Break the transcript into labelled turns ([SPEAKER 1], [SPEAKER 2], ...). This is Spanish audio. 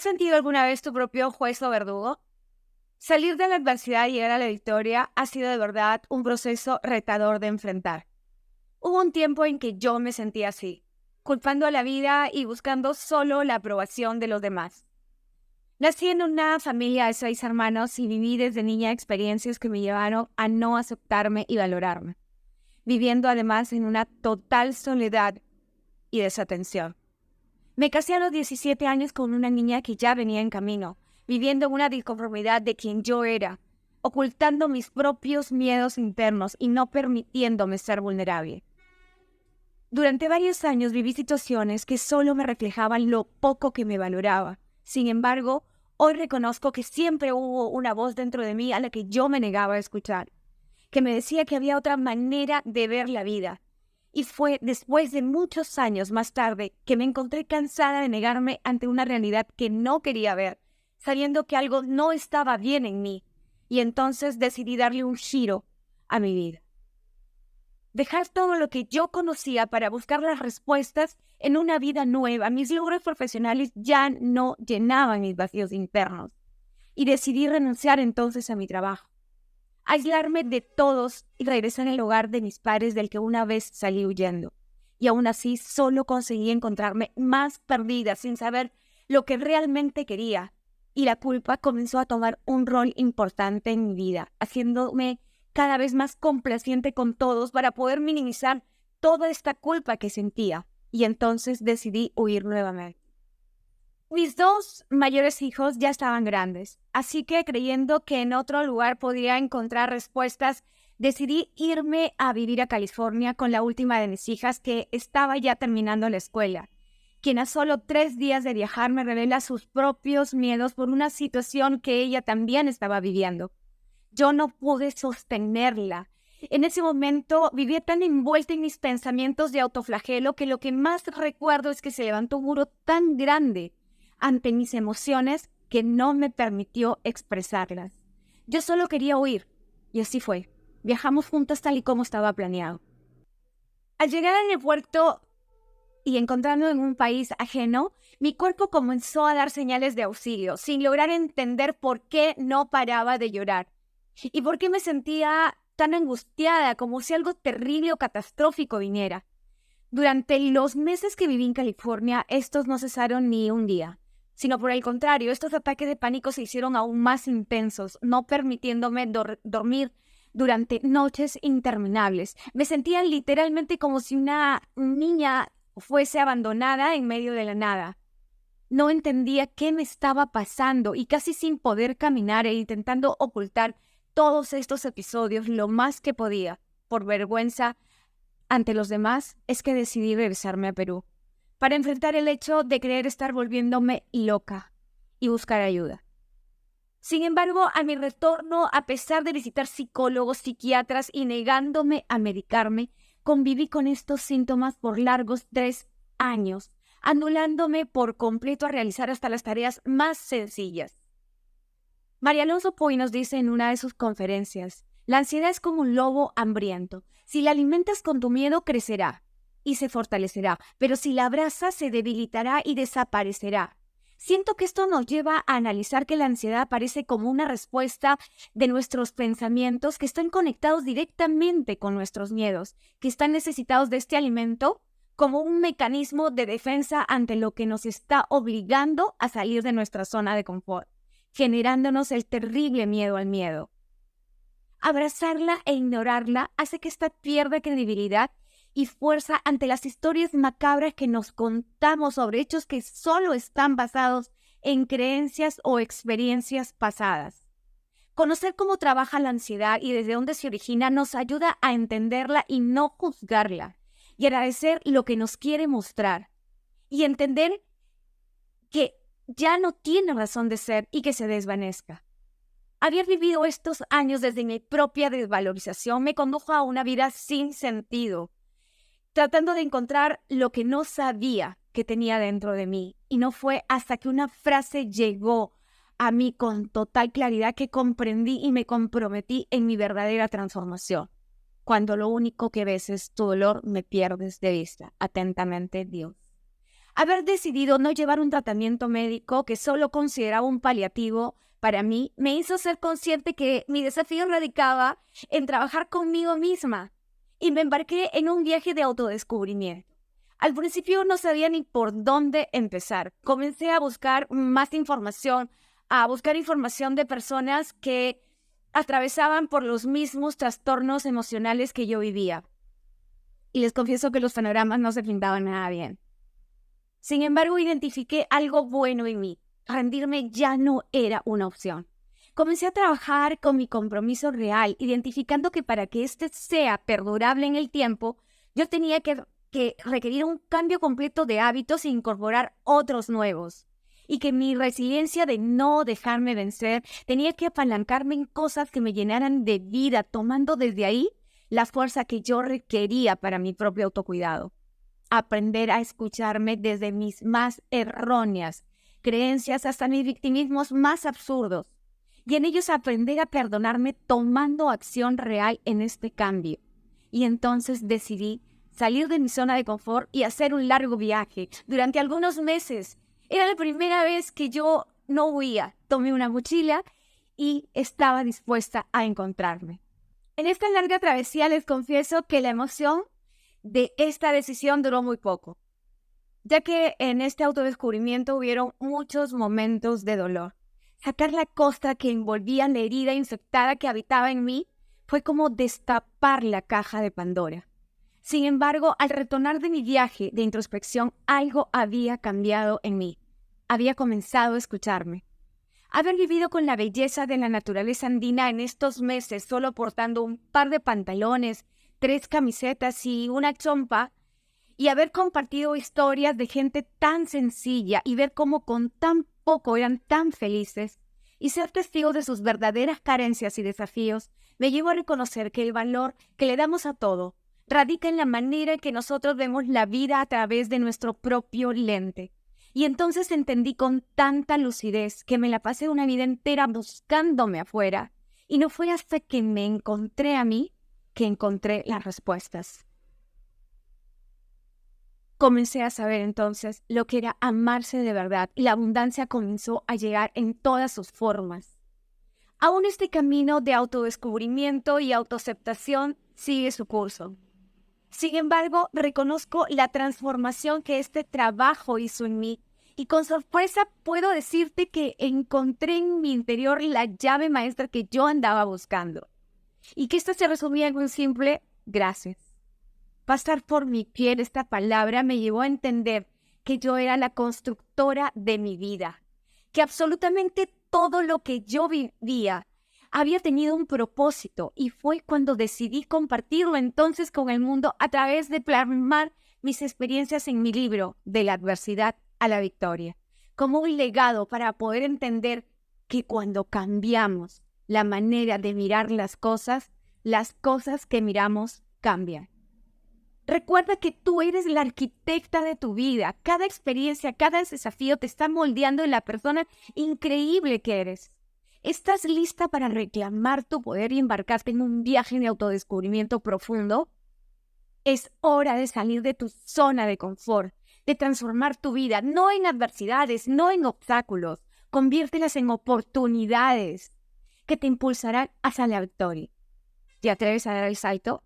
[SPEAKER 1] sentido alguna vez tu propio juez o verdugo? Salir de la adversidad y llegar a la victoria ha sido de verdad un proceso retador de enfrentar. Hubo un tiempo en que yo me sentía así, culpando a la vida y buscando solo la aprobación de los demás. Nací en una familia de 6 hermanos y viví desde niña experiencias que me llevaron a no aceptarme y valorarme, viviendo además en una total soledad y desatención. Me casé a los 17 años con una niña que ya venía en camino, viviendo en una disconformidad de quien yo era, ocultando mis propios miedos internos y no permitiéndome ser vulnerable. Durante varios años viví situaciones que solo me reflejaban lo poco que me valoraba. Sin embargo, hoy reconozco que siempre hubo una voz dentro de mí a la que yo me negaba a escuchar, que me decía que había otra manera de ver la vida. Y fue después de muchos años más tarde que me encontré cansada de negarme ante una realidad que no quería ver, sabiendo que algo no estaba bien en mí. Y entonces decidí darle un giro a mi vida. Dejar todo lo que yo conocía para buscar las respuestas en una vida nueva. Mis logros profesionales ya no llenaban mis vacíos internos. Y decidí renunciar entonces a mi trabajo, aislarme de todos y regresar al hogar de mis padres del que una vez salí huyendo. Y aún así solo conseguí encontrarme más perdida sin saber lo que realmente quería. Y la culpa comenzó a tomar un rol importante en mi vida, haciéndome cada vez más complaciente con todos para poder minimizar toda esta culpa que sentía. Y entonces decidí huir nuevamente. Mis 2 mayores hijos ya estaban grandes, así que creyendo que en otro lugar podría encontrar respuestas, decidí irme a vivir a California con la última de mis hijas que estaba ya terminando la escuela, quien a solo 3 días de viajar me revela sus propios miedos por una situación que ella también estaba viviendo. Yo no pude sostenerla. En ese momento vivía tan envuelta en mis pensamientos de autoflagelo que lo que más recuerdo es que se levantó un muro tan grande ante mis emociones que no me permitió expresarlas. Yo solo quería huir, y así fue. Viajamos juntas tal y como estaba planeado. Al llegar al aeropuerto y encontrarme en un país ajeno, mi cuerpo comenzó a dar señales de auxilio, sin lograr entender por qué no paraba de llorar y por qué me sentía tan angustiada, como si algo terrible o catastrófico viniera. Durante los meses que viví en California, estos no cesaron ni un día, sino por el contrario, estos ataques de pánico se hicieron aún más intensos, no permitiéndome dormir durante noches interminables. Me sentía literalmente como si una niña fuese abandonada en medio de la nada. No entendía qué me estaba pasando y casi sin poder caminar e intentando ocultar todos estos episodios lo más que podía, por vergüenza ante los demás, es que decidí regresarme a Perú para enfrentar el hecho de creer estar volviéndome loca y buscar ayuda. Sin embargo, a mi retorno, a pesar de visitar psicólogos, psiquiatras y negándome a medicarme, conviví con estos síntomas por largos 3 años, anulándome por completo a realizar hasta las tareas más sencillas. María Alonso Puy nos dice en una de sus conferencias: la ansiedad es como un lobo hambriento. Si la alimentas con tu miedo, crecerá y se fortalecerá, pero si la abrazas, se debilitará y desaparecerá. Siento que esto nos lleva a analizar que la ansiedad aparece como una respuesta de nuestros pensamientos que están conectados directamente con nuestros miedos, que están necesitados de este alimento como un mecanismo de defensa ante lo que nos está obligando a salir de nuestra zona de confort, generándonos el terrible miedo al miedo. Abrazarla e ignorarla hace que ésta pierda credibilidad y fuerza ante las historias macabras que nos contamos sobre hechos que solo están basados en creencias o experiencias pasadas. Conocer cómo trabaja la ansiedad y desde dónde se origina nos ayuda a entenderla y no juzgarla, y agradecer lo que nos quiere mostrar, y entender que ya no tiene razón de ser y que se desvanezca. Haber vivido estos años desde mi propia desvalorización me condujo a una vida sin sentido, tratando de encontrar lo que no sabía que tenía dentro de mí. Y no fue hasta que una frase llegó a mí con total claridad que comprendí y me comprometí en mi verdadera transformación. Cuando lo único que ves es tu dolor, me pierdes de vista. Atentamente, Dios. Haber decidido no llevar un tratamiento médico que solo consideraba un paliativo para mí me hizo ser consciente que mi desafío radicaba en trabajar conmigo misma y me embarqué en un viaje de autodescubrimiento. Al principio no sabía ni por dónde empezar. Comencé a buscar más información, a buscar información de personas que atravesaban por los mismos trastornos emocionales que yo vivía. Y les confieso que los panoramas no se pintaban nada bien. Sin embargo, identifiqué algo bueno en mí. Rendirme ya no era una opción. Comencé a trabajar con mi compromiso real, identificando que para que éste sea perdurable en el tiempo, yo tenía que requerir un cambio completo de hábitos e incorporar otros nuevos. Y que mi resiliencia de no dejarme vencer tenía que apalancarme en cosas que me llenaran de vida, tomando desde ahí la fuerza que yo requería para mi propio autocuidado. Aprender a escucharme desde mis más erróneas creencias hasta mis victimismos más absurdos. Y en ellos aprender a perdonarme tomando acción real en este cambio. Y entonces decidí salir de mi zona de confort y hacer un largo viaje. Durante algunos meses, era la primera vez que yo no huía. Tomé una mochila y estaba dispuesta a encontrarme. En esta larga travesía les confieso que la emoción de esta decisión duró muy poco, ya que en este autodescubrimiento hubieron muchos momentos de dolor. Sacar la costra que envolvía la herida infectada que habitaba en mí fue como destapar la caja de Pandora. Sin embargo, al retornar de mi viaje de introspección, algo había cambiado en mí. Había comenzado a escucharme. Haber vivido con la belleza de la naturaleza andina en estos meses, solo portando un par de pantalones, 3 camisetas y una chompa, y haber compartido historias de gente tan sencilla y ver cómo con tan poco eran tan felices, y ser testigo de sus verdaderas carencias y desafíos, me llevó a reconocer que el valor que le damos a todo radica en la manera en que nosotros vemos la vida a través de nuestro propio lente. Y entonces entendí con tanta lucidez que me la pasé una vida entera buscándome afuera, y no fue hasta que me encontré a mí que encontré las respuestas. Comencé a saber entonces lo que era amarse de verdad, y la abundancia comenzó a llegar en todas sus formas. Aún este camino de autodescubrimiento y autoaceptación sigue su curso. Sin embargo, reconozco la transformación que este trabajo hizo en mí, y con sorpresa puedo decirte que encontré en mi interior la llave maestra que yo andaba buscando, y que esto se resumía en un simple gracias. Pasar por mi piel esta palabra me llevó a entender que yo era la constructora de mi vida, que absolutamente todo lo que yo vivía había tenido un propósito, y fue cuando decidí compartirlo entonces con el mundo a través de plasmar mis experiencias en mi libro De la adversidad a la victoria, como un legado para poder entender que cuando cambiamos la manera de mirar las cosas que miramos cambian. Recuerda que tú eres la arquitecta de tu vida. Cada experiencia, cada desafío te está moldeando en la persona increíble que eres. ¿Estás lista para reclamar tu poder y embarcarte en un viaje de autodescubrimiento profundo? Es hora de salir de tu zona de confort, de transformar tu vida, no en adversidades, no en obstáculos. Conviértelas en oportunidades que te impulsarán hacia la victoria. ¿Te atreves a dar el salto?